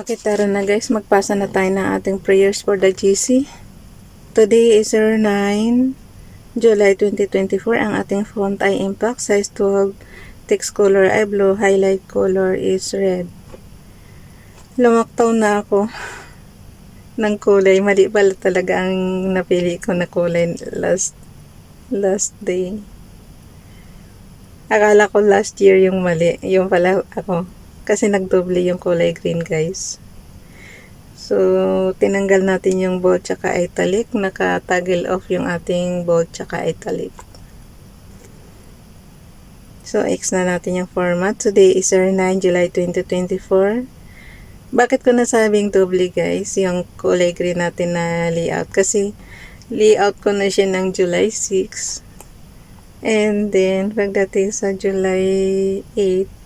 Okay, tara na guys, magpasa na tayo ng ating prayers for the GC. Today is 9 July 2024. Ang ating font ay Impact, size 12, text color ay blue, highlight color is red. Lumaktaw na ako ng kulay. Mali pala talaga ang napili ko na kulay last day. Akala ko last year yung mali. Yung pala ako. Kasi nagdoble yung kulay green guys. So, tinanggal natin yung bold tsaka italic. Naka-toggle off yung ating bold tsaka italic. So, X na natin yung format. Today is 9 July 2024. Bakit ko nasabing doble guys, yung kulay green natin na layout? Kasi, layout ko na siya ng July 6. And then, pagdating sa July 8,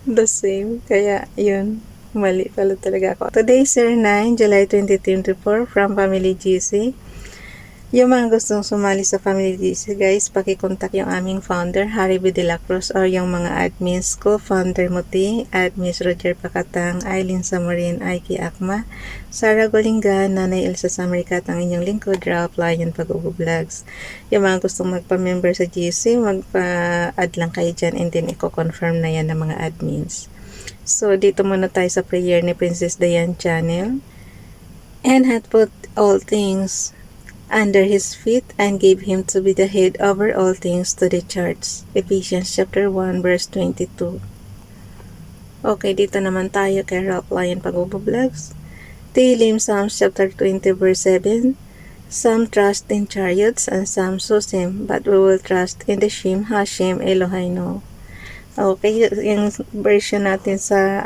the same. Kaya, yun. Mali pala talaga ako. Today is 9 July 2024 from Family GC. Yung mga gustong sumali sa Family GC guys, pakikontak yung aming founder, Harry B. De La Cruz, or yung mga admins ko, Founder Muti, Admins Roger Pacatang, Aileen Samarin, Aiki Akma, Sarah Golinga, Nanay Elsa Samaricat, ang inyong lingkod, Ralph Lion Pag-Vlogs. Yung mga gustong magpa-member sa GC, magpa-add lang kayo dyan and then i-confirm na yan ng mga admins. So, dito muna tayo sa prayer ni Princess Diane Channel. And had put all things under his feet and gave him to be the head over all things to the church. Ephesians chapter 1 verse 22. Okay, dito naman tayo kay Ralph Lion Pag-Vlogs. Tehillim Psalms chapter 20 verse 7. Some trust in chariots and some susim, but we will trust in the Shem Hashem Eloheinu. Okay, yung version natin sa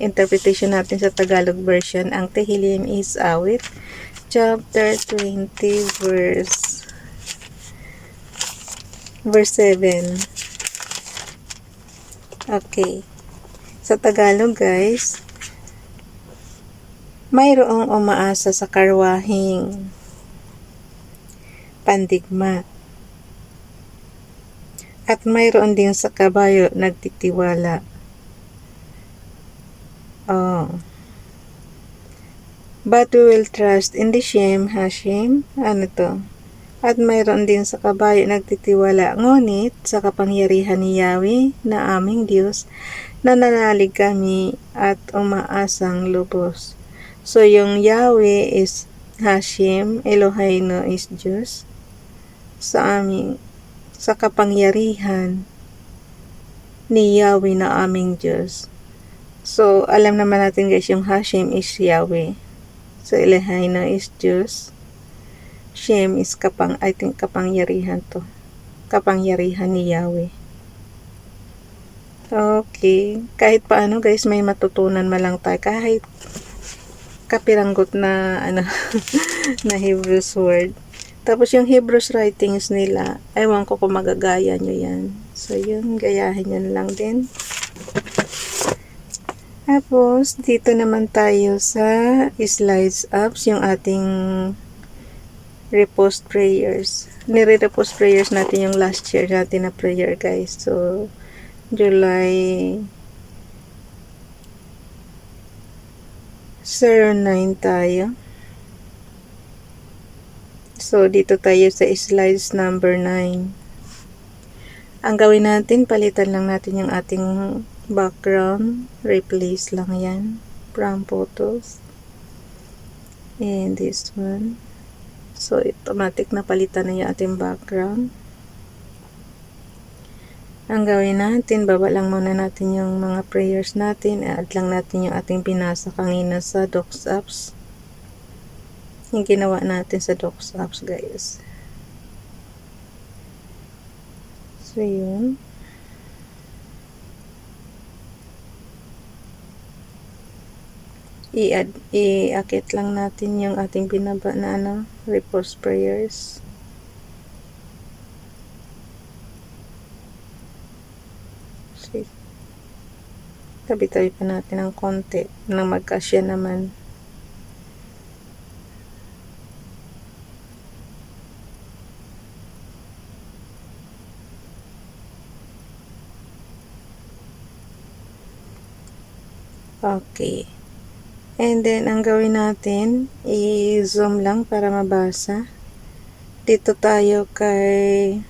interpretation natin sa Tagalog version, ang Tehillim is awit chapter 20 verse 7. Okay. Sa Tagalog guys, mayroong umaasa sa karwahing pandigma. At mayroon din sa kabayo nagtitiwala. But we will trust in the Shem Hashem. Ano to? At mayroon din sa kabayo nagtitiwala. Ngunit sa kapangyarihan ni Yahweh na aming Diyos, nananalig kami at umaasang lubos. So yung Yahweh is Hashem, Eloheinu is Diyos. Sa kapangyarihan ni Yahweh na aming Diyos. So, alam naman natin guys, yung Hashem is Yahweh. So, Eloheinu is Diyos. Shem is kapangyarihan to. Kapangyarihan ni Yahweh. Okay. Kahit paano guys, may matutunan malang tayo. Kahit kapiranggot na, na Hebrews word. Tapos yung Hebrews writings nila, ewan ko kung magagaya nyo yan. So, yun, gayahin nyo lang din. Tapos, dito naman tayo sa slides apps, yung ating repost prayers. Nire-repost prayers natin yung last year natin na prayer, guys. So, July 09 tayo. So, dito tayo sa slides number 9. Ang gawin natin, palitan lang natin yung ating background. Replace lang yan from photos. And this one. So, automatic na palitan na yung ating background. Ang gawin natin, baba lang muna natin yung mga prayers natin. Add lang natin yung ating pinasa kanina sa Docs Apps. Yung ginawa natin sa Docs Apps, guys. So, yun. I-akit lang natin yung ating binaba na repost prayers. So, tabi-tabi pa natin ng konti nang magkasya naman. Okay. And then, ang gawin natin, i-zoom lang para mabasa. Dito tayo kay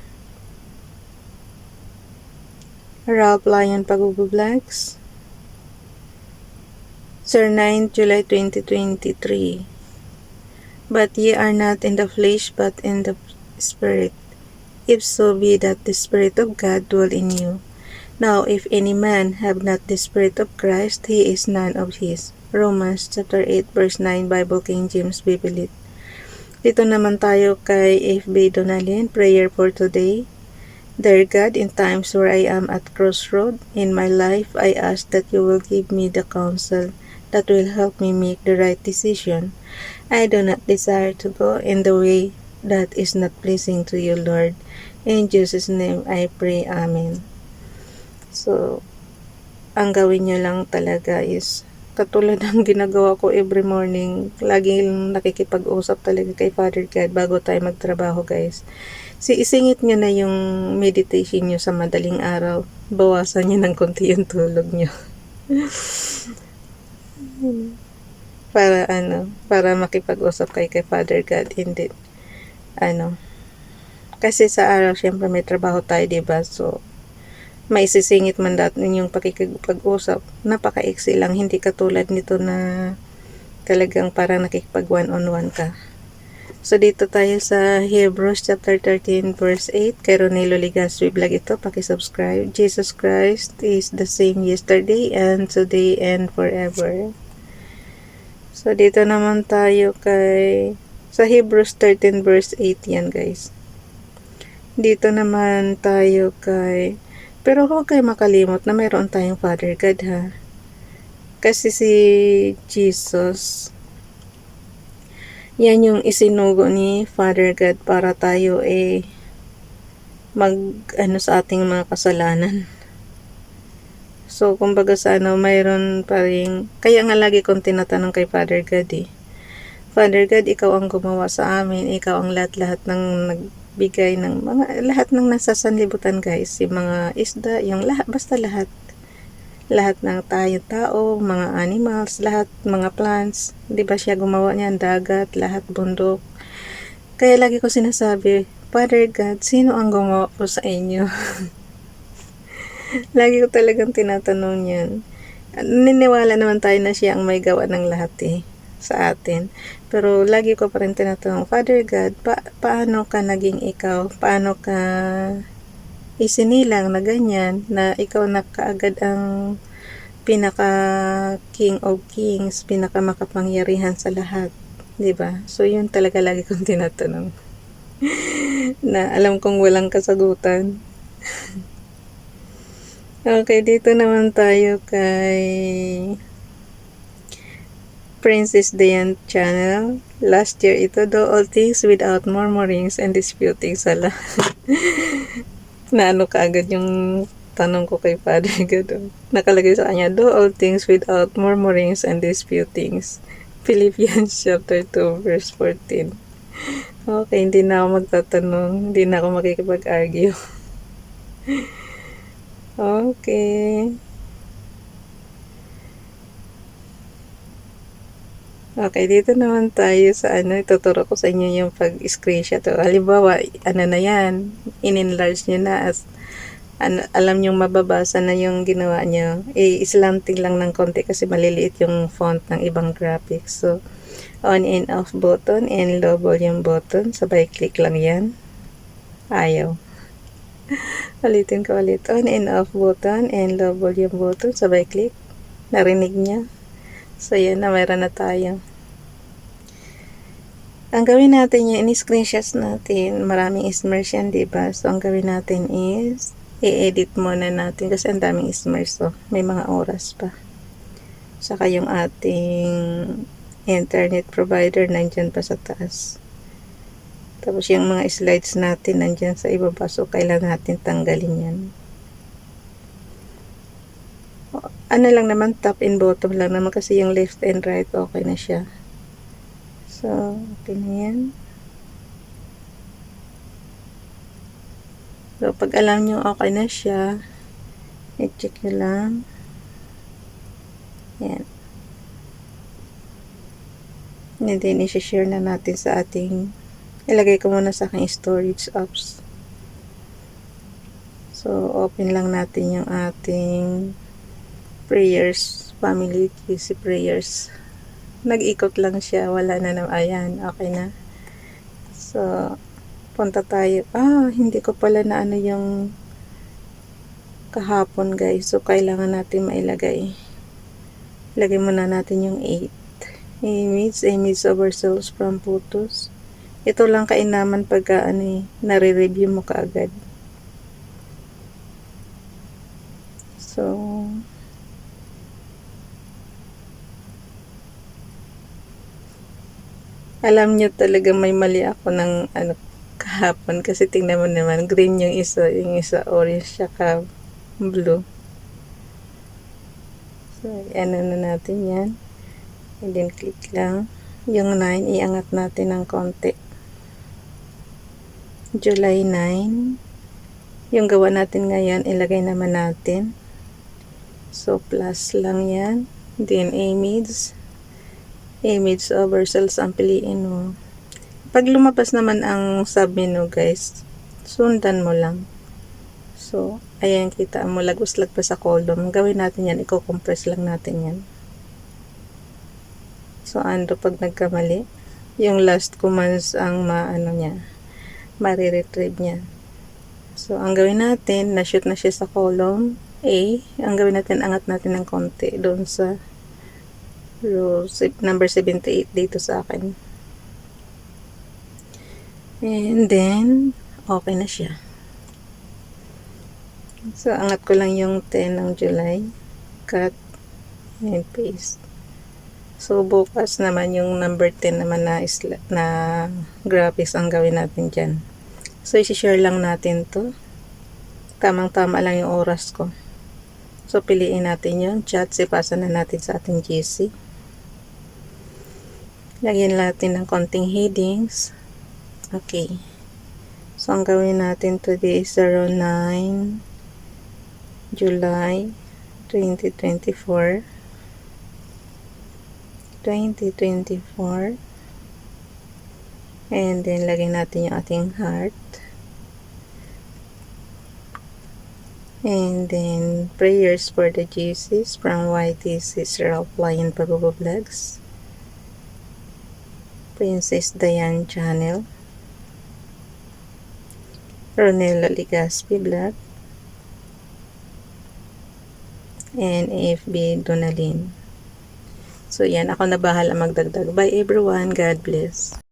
Ralph Lyon Pag-vlogs. Sir 9, July 2023. But ye are not in the flesh, but in the Spirit. If so be that the Spirit of God dwell in you. Now, if any man have not the Spirit of Christ, he is none of his. Romans chapter 8 verse 9, Bible King James Bible. Dito naman tayo kay FB Donalyn, prayer for today. Dear God, in times where I am at crossroad in my life, I ask that you will give me the counsel that will help me make the right decision. I do not desire to go in the way that is not pleasing to you, Lord. In Jesus' name I pray, Amen. So, ang gawin nyo lang talaga is, katulad ng ginagawa ko every morning, laging nakikipag-usap talaga kay Father God bago tayo magtrabaho, guys. Isingit nyo na yung meditation nyo sa madaling araw. Bawasan nyo ng konti yung tulog nyo. para makipag-usap kay Father God. Hindi, kasi sa araw, syempre may trabaho tayo, diba? So, maisisingit man natin yung pakikipag-usap. Napaka-easy lang, hindi katulad nito na talagang parang nakikipag one-on-one ka. So, dito tayo sa Hebrews chapter 13 verse 8. Kay Ronelo Ligaswi vlog ito. Pakisubscribe. Jesus Christ is the same yesterday and today and forever. So, dito naman tayo sa Hebrews 13 verse 8 yan, guys. Dito naman tayo pero huwag kayo makalimot na mayroon tayong Father God, ha. Kasi si Jesus, yan yung isinugo ni Father God para tayo sa ating mga kasalanan. So, kumbaga mayroon pa rin, kaya nga lagi kong tinatanong kay Father God, Father God, ikaw ang gumawa sa amin, ikaw ang lahat-lahat ng nagbigay ng lahat ng nasa sanlibutan, guys, yung mga isda, yung lahat, basta lahat ng tao, mga animals, lahat, mga plants, di ba siya gumawa niyan, dagat, lahat, bundok. Kaya lagi ko sinasabi, Father God, sino ang gumawa po sa inyo? Lagi ko talagang tinatanong yan. Niniwala naman tayo na siya ang may gawa ng lahat sa atin. Pero lagi ko pa rin tinatanong, Father God, paano ka naging ikaw? Paano ka isinilang na ganyan, na ikaw na kaagad ang pinaka King of Kings, pinaka makapangyarihan sa lahat, 'di ba? So yun talaga lagi kong tinatanong. Na alam kong walang kasagutan. Okay, dito naman tayo kay Princess Diane Channel. Last year ito, do all things without murmurings and disputing. Sala. Naano kaagad yung tanong ko kay Father God. Nakalagay sa kanya, do all things without murmurings and disputings. Philippians chapter 2 verse 14. Okay, hindi na ako magtatanong, hindi na ako makikipag-argue. Okay. Okay, dito naman tayo sa ituturo ko sa inyo yung pag-screenshot. Halimbawa, na yan, in-enlarge nyo na as alam nyo mababasa na yung ginawa nyo. I-slanting lang ng konti kasi maliliit yung font ng ibang graphics. So, on and off button and low volume button. Sabay click lang yan. Ayaw. Ulitin ko ulit. On and off button and low volume button. Sabay click. Narinig niya. So, yan na. Mayroon na tayo. Ang gawin natin yung in-screenshots natin. Maraming smudge yan, diba? So, ang gawin natin is i-edit muna natin kasi ang daming smudge. So, may mga oras pa. Saka yung ating internet provider nandyan pa sa taas. Tapos yung mga slides natin nandyan sa ibaba. So, kailangan natin tanggalin yan. Lang naman, top and bottom lang naman kasi yung left and right okay na siya. So, okay na yan. So, pag alam nyo okay na siya, i-check nyo lang. Yan. And then, isi-share na natin sa ating, ilagay ko muna sa aking storage apps. So, open lang natin yung ating prayers, family GC prayers. Nag-ikot lang siya, wala na naman. Ayan, okay na. So, punta tayo. Hindi ko pala na ano yung kahapon, guys. So, kailangan natin mailagay. Lagay muna natin yung 8. Image of ourselves from photos. Ito lang kainaman pagka nare-review mo kaagad. So, alam nyo talaga may mali ako ng kahapon kasi tingnan mo naman green yung isa orange saka blue. So, ano na natin yan. And then, click lang. Yung 9, iangat natin ng konti. July 9. Yung gawa natin ngayon, ilagay naman natin. So, plus lang yan. Then, image of ourselves ang piliin mo. Pag lumabas naman ang submenu, guys, sundan mo lang. So, ayan, kita mo, lagwas-lag pa sa column. Gawin natin yan, i-compress lang natin yan. So, pag nagkamali, yung last commands ang mariretrieve niya. So, ang gawin natin, na-shoot na siya sa column A. Ang gawin natin, angat natin ng konti doon sa row number 78 dito sa akin. And then, okay na siya. So, angat ko lang yung 10 ng July. Cut and paste. So, bukas naman yung number 10 naman na graphics ang gawin natin dyan. So, isi-share lang natin to. Tamang-tama lang yung oras ko. So, piliin natin yung chat. Ipasa na natin sa ating GC. Lagyan natin ng konting headings. Okay. So, ang gawin natin today is 09 July 2024. And then, lagyan natin yung ating heart. And then, prayers for the GCs from YTC Ralph Lion Pagogo Vlogs, Princess Diane Channel, Ronella Ligaspi Vlog, and AFB Donalyn. So, yan. Ako na bahala magdagdag. Bye everyone. God bless.